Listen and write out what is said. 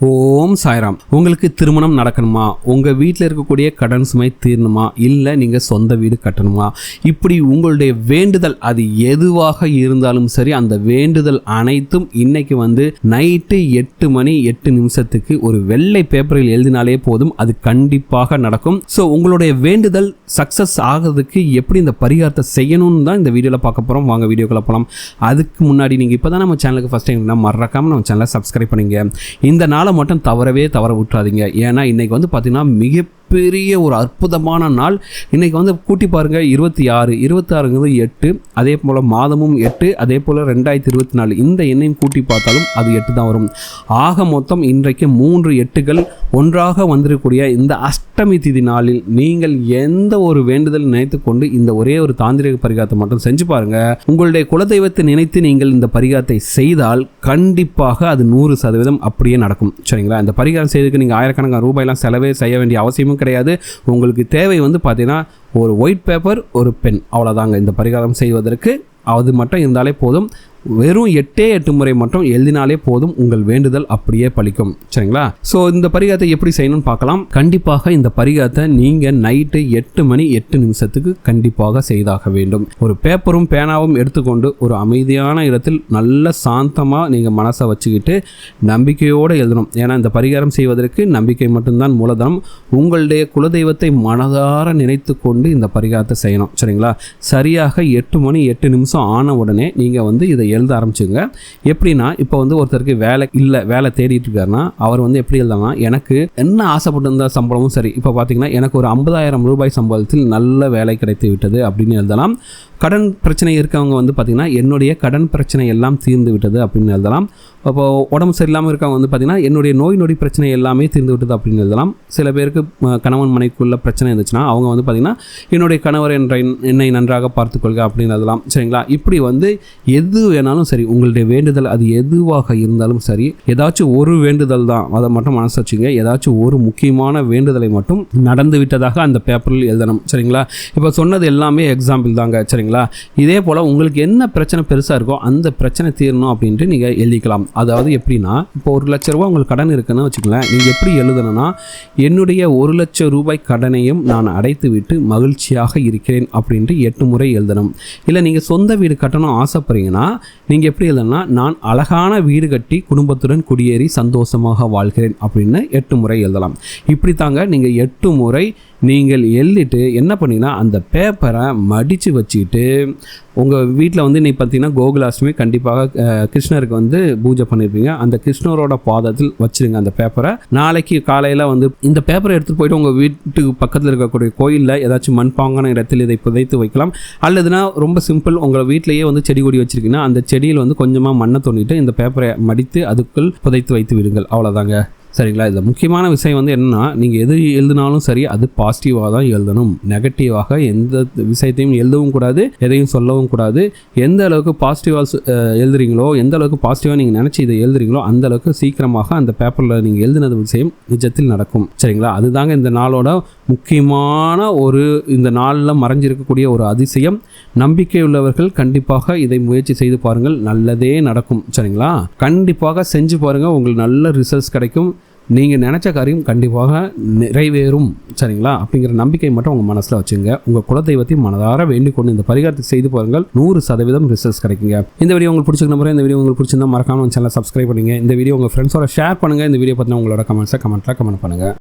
ஓம் சாய்ராம். உங்களுக்கு திருமணம் நடக்கணுமா, உங்கள் வீட்டில் இருக்கக்கூடிய கடன் சுமை தீரணுமா, இல்லை நீங்கள் சொந்த வீடு கட்டணுமா, இப்படி உங்களுடைய வேண்டுதல் அது எதுவாக இருந்தாலும் சரி, அந்த வேண்டுதல் அனைத்தும் இன்னைக்கு நைட்டு 8 மணி 8 நிமிஷத்துக்கு ஒரு வெள்ளை பேப்பரில் எழுதினாலே போதும், அது கண்டிப்பாக நடக்கும். ஸோ உங்களுடைய வேண்டுதல் சக்ஸஸ் ஆகிறதுக்கு எப்படி இந்த பரிகாரத்தை செய்யணும்னு தான் இந்த வீடியோவில் பார்க்க போகிறோம். வாங்க வீடியோக்குள்ள போகலாம். அதுக்கு முன்னாடி நீங்கள் இப்போ தான் நம்ம சேனலுக்கு ஃபஸ்ட் டைம் மறக்காமல் நம்ம சேனலை சப்ஸ்கிரைப் பண்ணிங்க. இந்த நாளை மட்டும் தவற விட்டுறாதீங்க. ஏன்னா இன்னைக்கு பார்த்தீங்கன்னா மிகப்பெரிய ஒரு அற்புதமான நாள். இன்றைக்கி கூட்டி பாருங்கள், 26 8, அதே போல் மாதமும் 8, அதே போல் 2024 இந்த எண்ணையும் கூட்டி பார்த்தாலும் அது 8 தான் வரும். ஆக மொத்தம் இன்றைக்கு 3 8கள் ஒன்றாக வந்திருக்கக்கூடிய இந்த அஷ்டமி திதி நாளில் நீங்கள் எந்த ஒரு வேண்டுதல் நினைத்து கொண்டு இந்த ஒரே ஒரு தாந்திரிக பரிகாரத்தை மட்டும் செஞ்சு பாருங்கள். உங்களுடைய குலதெய்வத்தை நினைத்து நீங்கள் இந்த பரிகாரத்தை செய்தால் கண்டிப்பாக அது 100% அப்படியே நடக்கும். சரிங்களா? இந்த பரிகாரம் செய்வதற்கு நீங்கள் ஆயிரக்கணக்கான ரூபாயெல்லாம் செலவே செய்ய வேண்டிய அவசியமும் கிடையாது. உங்களுக்கு தேவை பார்த்தீங்கன்னா ஒரு ஒயிட் பேப்பர், ஒரு பென், அவ்வளோதாங்க. இந்த பரிகாரம் செய்வதற்கு அது மட்டும் இருந்தாலே போதும். வெறும் 8 முறை மட்டும் எழுதினாலே போதும், உங்கள் வேண்டுதல் அப்படியே பலிக்கும். சரிங்களா? ஸோ இந்த பரிகாரத்தை எப்படி செய்யணும்னு பார்க்கலாம். கண்டிப்பாக இந்த பரிகாரத்தை நீங்கள் நைட்டு 8 மணி 8 நிமிஷத்துக்கு கண்டிப்பாக செய்தாக வேண்டும். ஒரு பேப்பரும் பேனாவும் எடுத்துக்கொண்டு ஒரு அமைதியான இடத்தில் நல்ல சாந்தமாக நீங்கள் மனசை வச்சுக்கிட்டு நம்பிக்கையோடு எழுதணும். ஏன்னா இந்த பரிகாரம் செய்வதற்கு நம்பிக்கை மட்டும்தான் மூலதனம். உங்களுடைய குலதெய்வத்தை மனதார நினைத்து கொண்டு இந்த பரிகாரத்தை செய்யணும். சரிங்களா? சரியாக 8 மணி 8 நிமிஷம் ஆன உடனே நீங்கள் இதை எழுத ஆரம்பிச்சுங்க. எப்படின்னா இப்போ ஒருத்தருக்கு வேலை தேடிட்டு இருக்காருன்னா அவர் எப்படி எழுதலாம், எனக்கு என்ன ஆசைப்பட்டு இருந்த சம்பளமும் சரி, இப்போ பார்த்தீங்கன்னா எனக்கு ஒரு 50,000 ரூபாய் சம்பளத்தில் நல்ல வேலை கிடைத்து விட்டது அப்படின்னு எழுதலாம். கடன் பிரச்சனை இருக்கவங்க பார்த்தீங்கன்னா என்னுடைய கடன் பிரச்சனை எல்லாம் தீர்ந்து விட்டது அப்படின்னு எழுதலாம். அப்போது உடம்பு சரியில்லாமல் இருக்கவங்க பார்த்தீங்கன்னா என்னுடைய நோய் நொடி பிரச்சனை எல்லாமே தீர்ந்து விட்டது அப்படின்னு எழுதலாம். சில பேருக்கு கணவன் மனைக்குள்ள பிரச்சனை இருந்துச்சுன்னா அவங்க பார்த்தீங்கன்னா என்னுடைய கணவர் என்னை நன்றாக பார்த்துக்கொள்க அப்படின்னு எழுதலாம். சரிங்களா? இப்படி எது வேணாலும் சரி, உங்களுடைய வேண்டுதல் அது எதுவாக இருந்தாலும் சரி, ஏதாச்சும் ஒரு வேண்டுதல் தான், அதை மட்டும் மனசு வச்சுங்க. ஏதாச்சும் ஒரு முக்கியமான வேண்டுதலை மட்டும் நடந்து விட்டதாக அந்த பேப்பரில் எழுதணும். சரிங்களா? இப்போ சொன்னது எல்லாமே எக்ஸாம்பிள் தாங்க. சரிங்களா? இதே போல் உங்களுக்கு என்ன பிரச்சனை பெருசாக இருக்கோ அந்த பிரச்சனை தீரணும் அப்படின்ட்டு நீங்கள் எழுதிக்கலாம். அதாவது எப்படின்னா, இப்போ 1 லட்ச ரூபா உங்களுக்கு கடன் இருக்குன்னு வச்சுக்கலாம். நீங்கள் எப்படி எழுதணும்னா, என்னுடைய 1 லட்சம் ரூபாய் கடனையும் நான் அடைத்து விட்டு மகிழ்ச்சியாக இருக்கிறேன் அப்படின்ட்டு 8 முறை எழுதணும். இல்லை நீங்கள் சொந்த வீடு கட்டணும் ஆசைப்படுறீங்கன்னா நீங்கள் எப்படி எழுதணும்னா, நான் அழகான வீடு கட்டி குடும்பத்துடன் குடியேறி சந்தோஷமாக வாழ்கிறேன் அப்படின்னு 8 முறை எழுதலாம். இப்படி தாங்க நீங்கள் 8 முறை நீங்கள் எழுதிட்டு என்ன பண்ணிங்கன்னா, அந்த பேப்பரை மடித்து வச்சுக்கிட்டு உங்கள் வீட்டில் இன்னைக்கு பார்த்தீங்கன்னா கோகுலாஷ்டமி, கண்டிப்பாக கிருஷ்ணருக்கு பூஜை பண்ணியிருப்பீங்க. அந்த கிருஷ்ணரோட பாதத்தில் வச்சுருங்க அந்த பேப்பரை. நாளைக்கு காலையில் இந்த பேப்பரை எடுத்துகிட்டு போயிட்டு உங்கள் வீட்டுக்கு பக்கத்தில் இருக்கக்கூடிய கோயிலில் ஏதாச்சும் மண்பாங்கான இடத்தில் இதை புதைத்து வைக்கலாம். அல்லதுனா ரொம்ப சிம்பிள், உங்கள் வீட்டிலேயே செடி கொடி வச்சுருக்கீங்கன்னா அந்த செடியில் கொஞ்சமாக மண்ணை தோண்டிட்டு இந்த பேப்பரை மடித்து அதுக்குள் புதைத்து வைத்து விடுங்கள். அவ்வளோதாங்க. சரிங்களா? இதில் முக்கியமான விஷயம் என்னென்னா, நீங்கள் எது எழுதினாலும் சரி அது பாசிட்டிவாக தான் எழுதணும். நெகட்டிவாக எந்த விஷயத்தையும் எழுதவும் கூடாது, எதையும் சொல்லவும் கூடாது. எந்த அளவுக்கு பாசிட்டிவாக எழுதுறீங்களோ, எந்த அளவுக்கு பாசிட்டிவாக நீங்கள் நினச்சி இதை எழுதுறீங்களோ அந்த அளவுக்கு சீக்கிரமாக அந்த பேப்பரில் நீங்கள் எழுதினது விஷயம் நிஜத்தில் நடக்கும். சரிங்களா? அதுதாங்க இந்த நாளோட முக்கியமான இந்த நாளில் மறைஞ்சிருக்கக்கூடிய ஒரு அதிசயம். நம்பிக்கை உள்ளவர்கள் கண்டிப்பாக இதை முயற்சி செய்து பாருங்கள், நல்லதே நடக்கும். சரிங்களா? கண்டிப்பாக செஞ்சு பாருங்கள், உங்களுக்கு நல்ல ரிசல்ட்ஸ் கிடைக்கும். நீங்கள் நினச்ச காரியம் கண்டிப்பாக நிறைவேறும். சரிங்களா? அப்படிங்கிற நம்பிக்கை மட்டும் உங்கள் மனசில் வச்சுங்க. உங்கள் குலதெய்வத்தை மனதார வேண்டிக் கொண்டு இந்த பரிகாரத்தை செய்து பாருங்கள், 100% ரிசல்ட்ஸ் கிடைக்குங்க. இந்த வீடியோ உங்களுக்கு பிடிச்சிருக்க நம்புறேன். இந்த வீடியோ உங்களுக்கு பிடிச்சிருந்தா மறக்காம சேனலை சப்ஸ்கிரைப் பண்ணுங்கள். இந்த வீடியோ உங்கள் ஃப்ரெண்ட்ஸோட ஷேர் பண்ணுங்கள். இந்த வீடியோ பற்றின உங்களோட கமெண்ட்ஸை கமெண்ட்டில் கமெண்ட் பண்ணுங்கள்.